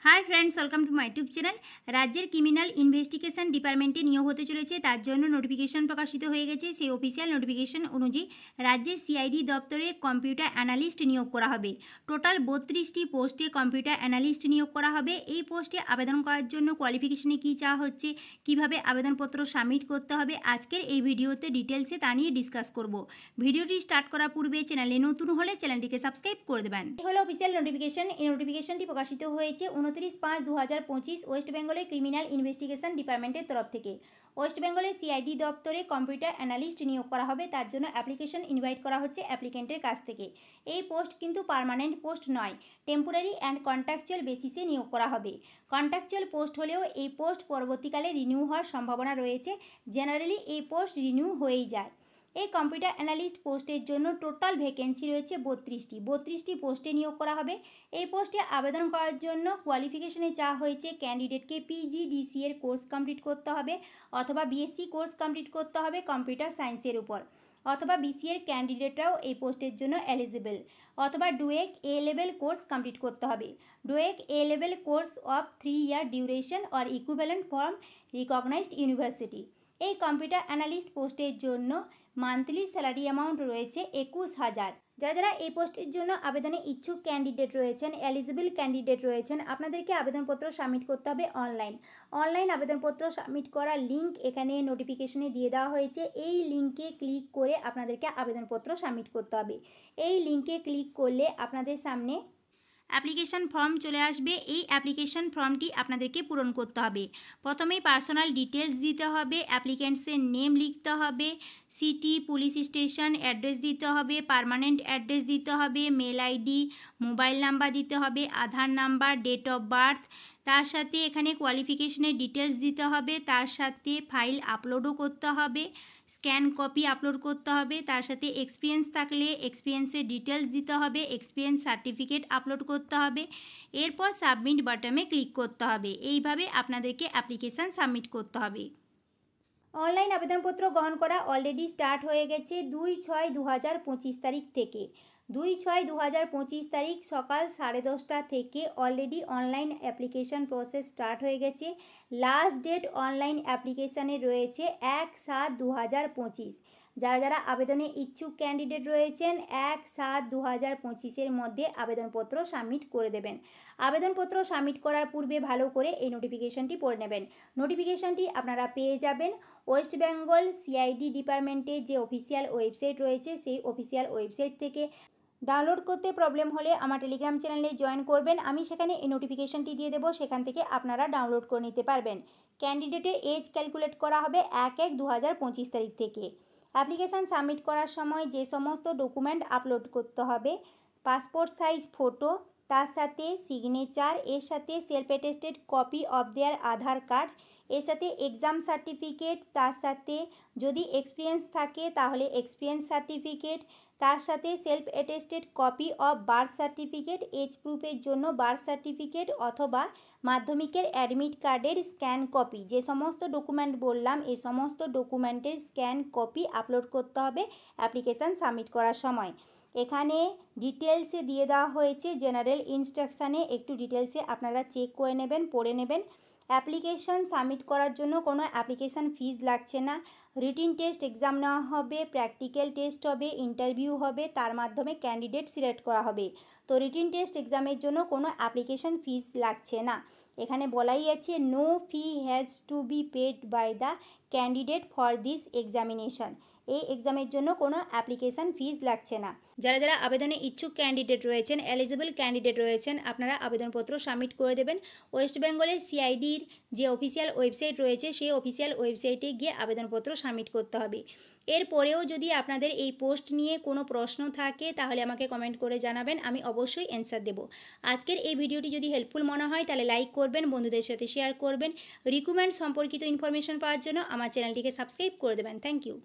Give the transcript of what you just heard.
High friends welcome to my YouTube channel. राज्य criminal investigation डिपार्टमेंटे नियोग होते चले तार जन्य नोटिफिकेशन प्रकाशित हो गए से अफिसियल नोटिफिकेशन अनुयायी राज्य सीआईडी दफ्तरे कम्पिউটার অ্যানালিস্ট नियोग करा होबे। टोटाल 32टी पोस्टे कम्पिউটার অ্যানালিস্ট नियोग करा होबे। এই পোস্টে আবেদন করার জন্য কোয়ালিফিকেশনে কি চাওয়া হচ্ছে, কিভাবে আবেদনপত্র সাবমিট করতে হবে, আজকের এই ভিডিওতে ডিটেলসে তা নিয়ে ডিসকাস করব। ভিডিওটি স্টার্ট করার পূর্বে চ্যানেলে নতুন হলে চ্যানেলটিকে সাবস্ক্রাইব করে দেবেন। এই হলো অফিসিয়াল নোটিফিকেশন। এই নোটিফিকেশনটি প্রকাশিত হয়েছে 29/5/2025 ওয়েস্ট বেঙ্গলের ক্রিমিনাল ইনভেস্টিগেশন ডিপার্টমেন্টের তরফ থেকে। ওয়েস্ট বেঙ্গলের সিআইডি দপ্তরে কম্পিউটার অ্যানালিস্ট নিয়োগ করা হবে, তার জন্য অ্যাপ্লিকেশন ইনভাইট করা হচ্ছে অ্যাপ্লিকেন্টের কাছ থেকে। এই পোস্ট কিন্তু পার্মানেন্ট পোস্ট নয়, টেম্পোরারি অ্যান্ড কন্ট্রাকচুয়াল বেসিসে নিয়োগ করা হবে। কন্ট্রাকচুয়াল পোস্ট হলেও এই পোস্ট পরবর্তীকালে রিনিউ হওয়ার সম্ভাবনা রয়েছে। জেনারেলি এই পোস্ট রিনিউ হয়েই যায়। এই কম্পিউটার অ্যানালিস্ট পোস্টের জন্য টোটাল ভ্যাকেন্সি রয়েছে 32টি পোস্টে নিয়োগ করা হবে। এই পোস্টে আবেদন করার জন্য কোয়ালিফিকেশনে চাওয়া হয়েছে ক্যান্ডিডেটকে পিজিডিসি এর কোর্স কমপ্লিট করতে হবে অথবা বিএসসি কোর্স কমপ্লিট করতে হবে কম্পিউটার সায়েন্সের উপর, অথবা বিসি এর ক্যান্ডিডেটরাও এই পোস্টের জন্য এলিজিবল, অথবা DOEACC A level course complete করতে হবে। DOEACC A level course of 3 year duration or equivalent from recognized university. এই কম্পিউটার অ্যানালিস্ট পোস্টের জন্য মান্থলি স্যালারি অ্যামাউন্ট রয়েছে 21,000। যারা এই পোস্টের জন্য আবেদনে ইচ্ছুক ক্যান্ডিডেট রয়েছেন, এলিজিবল ক্যান্ডিডেট রয়েছেন, আপনাদেরকে আবেদনপত্র সাবমিট করতে হবে অনলাইন আবেদনপত্র সাবমিট করার লিঙ্ক এখানে নোটিফিকেশনে দিয়ে দেওয়া হয়েছে। এই লিঙ্কে ক্লিক করে আপনাদেরকে আবেদনপত্র সাবমিট করতে হবে। এই লিঙ্কে ক্লিক করলে আপনাদের সামনে অ্যাপ্লিকেশন ফর্ম চলে আসবে। এই অ্যাপ্লিকেশন ফর্মটি আপনাদেরকে পূরণ করতে হবে। প্রথমেই পার্সোনাল ডিটেলস দিতে হবে, অ্যাপ্লিকেন্টসের নেম লিখতে হবে, সিটি, পুলিশ স্টেশন, অ্যাড্রেস দিতে হবে, পার্মানেন্ট অ্যাড্রেস দিতে হবে, মেল আইডি, মোবাইল নাম্বার দিতে হবে, আধার নাম্বার, ডেট অফ বার্থ, তার সাথে এখানে কোয়ালিফিকেশনের ডিটেলস দিতে হবে, তার সাথে ফাইল আপলোডও করতে হবে, স্ক্যান কপি আপলোড করতে হবে, তার সাথে এক্সপিরিয়েন্স থাকলে এক্সপিরিয়েন্সের ডিটেলস দিতে হবে, এক্সপিরিয়েন্স সার্টিফিকেট আপলোড করতে হবে, এরপর সাবমিট বাটনে ক্লিক করতে হবে। এইভাবে আপনাদেরকে অ্যাপ্লিকেশান সাবমিট করতে হবে। অনলাইন আবেদনপত্র গ্রহণ করা অলরেডি স্টার্ট হয়ে গেছে 2/6/2025 তারিখ থেকে। 2/6/2025 তারিখ সকাল 10:30টা থেকে already online application process start হয়ে গেছে। লাস্ট ডেট অনলাইন অ্যাপ্লিকেশানে রয়েছে 1/7/2025। যারা আবেদনে ইচ্ছুক ক্যান্ডিডেট রয়েছেন 1/7/2025 মধ্যে আবেদনপত্র সাবমিট করে দেবেন। আবেদনপত্র সাবমিট করার পূর্বে ভালো করে এই নোটিফিকেশানটি পড়ে নেবেন। নোটিফিকেশানটি আপনারা পেয়ে যাবেন ওয়েস্ট বেঙ্গল সিআইডি ডিপার্টমেন্টের যে অফিসিয়াল ওয়েবসাইট রয়েছে সেই অফিসিয়াল ওয়েবসাইট থেকে। ডাউনলোড করতে প্রবলেম হলে আমার টেলিগ্রাম চ্যানেলে জয়েন করবেন, আমি সেখানে এই নোটিফিকেশানটি দিয়ে দেবো, সেখান থেকে আপনারা ডাউনলোড করে নিতে পারবেন। ক্যান্ডিডেটের এজ ক্যালকুলেট করা হবে 1/1/2025 তারিখ থেকে। অ্যাপ্লিকেশান সাবমিট করার সময় যে সমস্ত ডকুমেন্ট আপলোড করতে হবে, পাসপোর্ট সাইজ ফটো, তার সাথে সিগনেচার, এর সাথে self attested copy of their Aadhaar card, এর সাথে এক্সাম সার্টিফিকেট, তার সাথে যদি এক্সপিরিয়েন্স থাকে তাহলে এক্সপিরিয়েন্স সার্টিফিকেট, তার সাথে self attested copy of birth certificate, age প্রুফের জন্য বার্থ সার্টিফিকেট অথবা মাধ্যমিকের অ্যাডমিট কার্ডের স্ক্যান কপি। যে সমস্ত ডকুমেন্ট বললাম এই সমস্ত ডকুমেন্টের স্ক্যান কপি আপলোড করতে হবে অ্যাপ্লিকেশান সাবমিট করার সময়। এখানে ডিটেলসে দিয়ে দেওয়া হয়েছে, জেনারেল ইনস্ট্রাকশানে একটু ডিটেলসে আপনারা চেক করে নেবেন, পড়ে নেবেন। অ্যাপ্লিকেশান সাবমিট করার জন্য কোনো অ্যাপ্লিকেশান ফিজ লাগছে না। রিটিন টেস্ট এক্সাম নেওয়া হবে, প্র্যাকটিক্যাল টেস্ট হবে, ইন্টারভিউ হবে, তার মাধ্যমে ক্যান্ডিডেট সিলেক্ট করা হবে। তো রিটিন টেস্ট এক্সামের জন্য কোনো অ্যাপ্লিকেশান ফিজ লাগছে না। এখানে বলাই আছে no fee has to be paid by the candidate for this examination. এই এক্সামের জন্য কোনো অ্যাপ্লিকেশান ফিজ লাগছে না। যারা আবেদনে ইচ্ছুক ক্যান্ডিডেট রয়েছেন, এলিজিবল ক্যান্ডিডেট রয়েছেন, আপনারা আবেদনপত্র সাবমিট করে দেবেন। ওয়েস্ট বেঙ্গলের সিআইডির যে অফিসিয়াল ওয়েবসাইট রয়েছে সেই অফিসিয়াল ওয়েবসাইটে গিয়ে আবেদনপত্র সাবমিট করতে হবে। এরপরেও যদি আপনাদের এই পোস্ট নিয়ে কোনো প্রশ্ন থাকে তাহলে আমাকে কমেন্ট করে জানাবেন, আমি অবশ্যই অ্যান্সার দেব। আজকের এই ভিডিওটি যদি হেল্পফুল মনে হয় তাহলে লাইক করবেন, বন্ধুদের সাথে শেয়ার করবেন। রিক্রুটমেন্ট সম্পর্কিত ইনফরমেশন পাওয়ার জন্য আমার চ্যানেলটিকে সাবস্ক্রাইব করে দেবেন। Thank you.